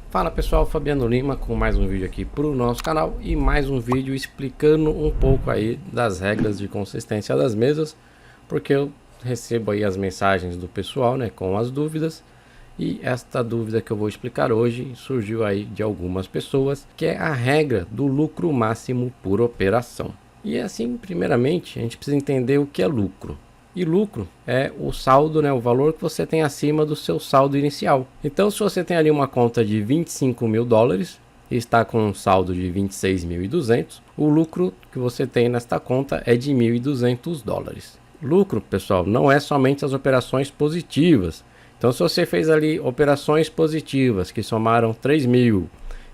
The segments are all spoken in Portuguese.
Fala pessoal, Fabiano Lima com mais um vídeo aqui para o nosso canal e mais um vídeo explicando um pouco aí das regras de consistência das mesas, porque eu recebo aí as mensagens do pessoal, né, com as dúvidas, e esta dúvida que eu vou explicar hoje surgiu aí de algumas pessoas, que é a regra do lucro máximo por operação. E assim, primeiramente, a gente precisa entender o que é lucro. E lucro é o saldo, né, o valor que você tem acima do seu saldo inicial. Então, se você tem ali uma conta de 25 mil dólares e está com um saldo de 26.200, o lucro que você tem nesta conta é de 1.200 dólares. Lucro, pessoal, não é somente as operações positivas. Então, se você fez ali operações positivas que somaram 3.000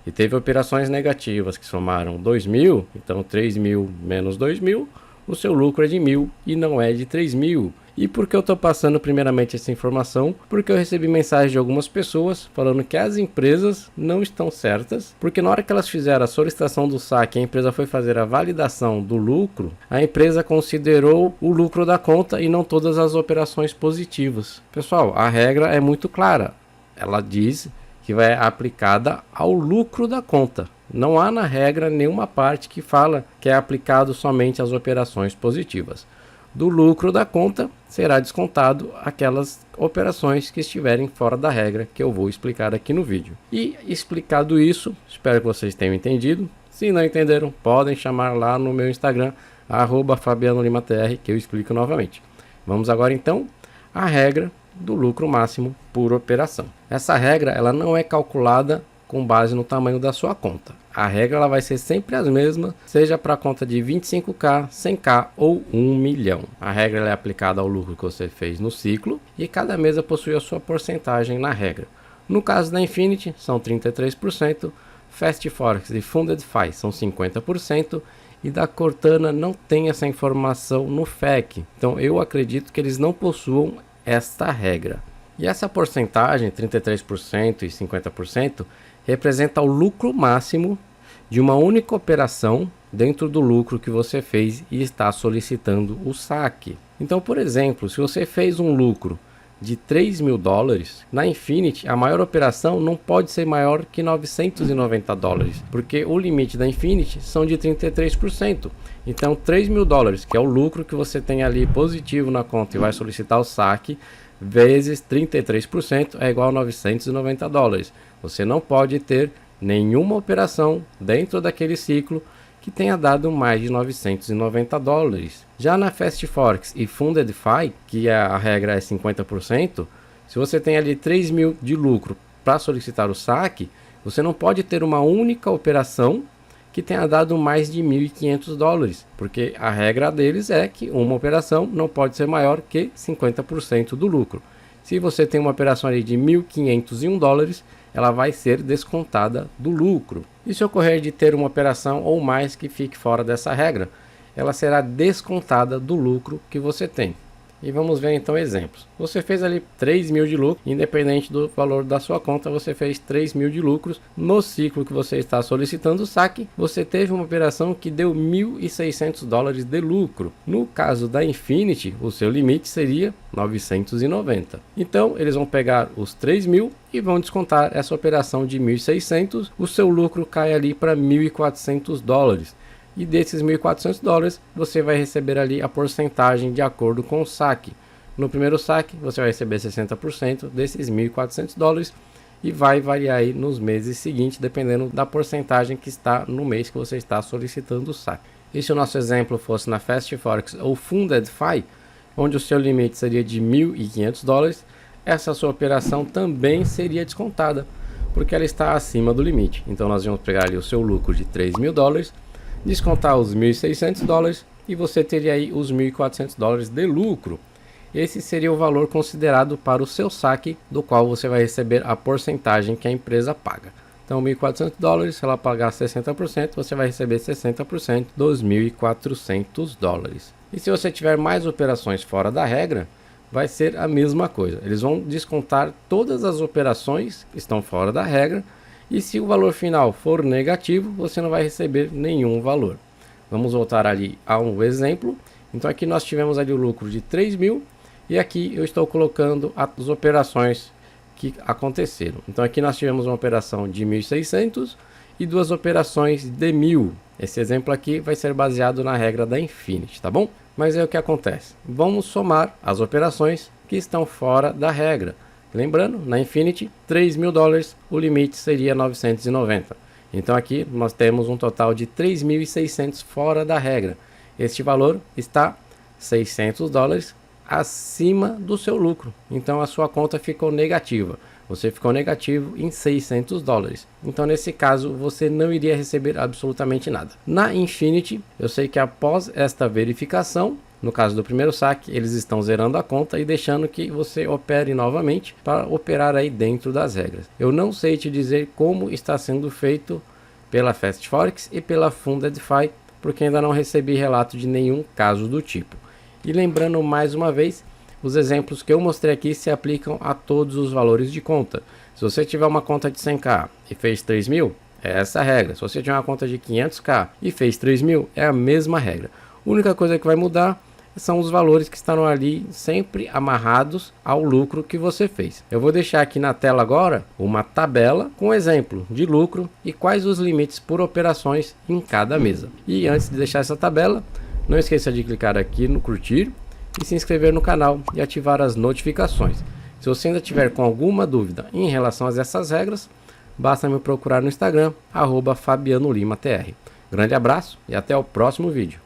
e teve operações negativas que somaram 2.000, então 3.000 menos 2.000, o seu lucro é de 1.000 e não é de 3.000. E por que eu estou passando primeiramente essa informação? Porque eu recebi mensagem de algumas pessoas falando que as empresas não estão certas, porque na hora que elas fizeram a solicitação do saque, a empresa foi fazer a validação do lucro, a empresa considerou o lucro da conta e não todas as operações positivas. Pessoal, a regra é muito clara. Ela diz que vai aplicada ao lucro da conta. Não há na regra nenhuma parte que fala que é aplicado somente às operações positivas. Do lucro da conta será descontado aquelas operações que estiverem fora da regra, que eu vou explicar aqui no vídeo. E explicado isso, espero que vocês tenham entendido. Se não entenderam, podem chamar lá no meu Instagram, @FabianoLimaTR, que eu explico novamente. Vamos agora então à regra do lucro máximo por operação. Essa regra ela não é calculada com base no tamanho da sua conta. A regra ela vai ser sempre a mesma, seja para a conta de 25k, 100k ou 1 milhão. A regra ela é aplicada ao lucro que você fez no ciclo e cada mesa possui a sua porcentagem na regra. No caso da Infinity são 33%, Fast Forex e Funded Fi são 50% e da Cortana não tem essa informação no FAQ. Então eu acredito que eles não possuam esta regra. E essa porcentagem, 33% e 50%, representa o lucro máximo de uma única operação dentro do lucro que você fez e está solicitando o saque. Então, por exemplo, se você fez um lucro de 3.000 dólares, na Infinity a maior operação não pode ser maior que 990 dólares, porque o limite da Infinity são de 33%. Então 3.000 dólares, que é o lucro que você tem ali positivo na conta e vai solicitar o saque, vezes 33% é igual a 990 dólares. Você não pode ter nenhuma operação dentro daquele ciclo que tenha dado mais de 990 dólares. Já na Fast Forex e Funded Fi, que a regra é 50%, se você tem ali 3.000 de lucro para solicitar o saque, você não pode ter uma única operação que tenha dado mais de 1.500 dólares, porque a regra deles é que uma operação não pode ser maior que 50% do lucro. Se você tem uma operação ali de 1.501 dólares, ela vai ser descontada do lucro. E se ocorrer de ter uma operação ou mais que fique fora dessa regra, ela será descontada do lucro que você tem. E vamos ver então exemplos. Você fez ali 3.000 de lucro, independente do valor da sua conta, você fez 3.000 de lucros. No ciclo que você está solicitando o saque, você teve uma operação que deu 1.600 dólares de lucro. No caso da Infinity, o seu limite seria 990. Então, eles vão pegar os 3.000 e vão descontar essa operação de 1.600. O seu lucro cai ali para 1.400 dólares. E desses 1.400 dólares, você vai receber ali a porcentagem de acordo com o saque. No primeiro saque, você vai receber 60% desses 1.400 dólares e vai variar aí nos meses seguintes, dependendo da porcentagem que está no mês que você está solicitando o saque. E se o nosso exemplo fosse na Fast Forex ou Funded Fi, onde o seu limite seria de 1.500 dólares, essa sua operação também seria descontada, porque ela está acima do limite. Então nós vamos pegar ali o seu lucro de 3.000 dólares, descontar os 1.600 dólares e você teria aí os 1.400 dólares de lucro. Esse seria o valor considerado para o seu saque, do qual você vai receber a porcentagem que a empresa paga. Então 1.400 dólares, se ela pagar 60%, você vai receber 60% dos 1.400 dólares. E se você tiver mais operações fora da regra, vai ser a mesma coisa. Eles vão descontar todas as operações que estão fora da regra. E se o valor final for negativo, você não vai receber nenhum valor. Vamos voltar ali a um exemplo. Então aqui nós tivemos ali o lucro de 3.000 e aqui eu estou colocando as operações que aconteceram. Então aqui nós tivemos uma operação de 1.600 e duas operações de 1.000. Esse exemplo aqui vai ser baseado na regra da Infinity, tá bom? Mas é o que acontece. Vamos somar as operações que estão fora da regra. Lembrando, na Infinity, 3.000 dólares, o limite seria 990. Então aqui nós temos um total de 3.600 fora da regra. Este valor está 600 dólares acima do seu lucro. Então a sua conta ficou negativa. Você ficou negativo em 600 dólares. Então nesse caso você não iria receber absolutamente nada. Na Infinity, eu sei que após esta verificação, no caso do primeiro saque, eles estão zerando a conta e deixando que você opere novamente para operar aí dentro das regras. Eu não sei te dizer como está sendo feito pela FastForex e pela Fundedify, porque ainda não recebi relato de nenhum caso do tipo. E lembrando mais uma vez, os exemplos que eu mostrei aqui se aplicam a todos os valores de conta. Se você tiver uma conta de 100k e fez 3.000, é essa a regra. Se você tiver uma conta de 500k e fez 3.000, é a mesma regra. A única coisa que vai mudar são os valores que estarão ali sempre amarrados ao lucro que você fez. Eu vou deixar aqui na tela agora uma tabela com exemplo de lucro e quais os limites por operações em cada mesa. E antes de deixar essa tabela, não esqueça de clicar aqui no curtir e se inscrever no canal e ativar as notificações. Se você ainda tiver com alguma dúvida em relação a essas regras, basta me procurar no Instagram, @FabianoLimaTR. Grande abraço e até o próximo vídeo.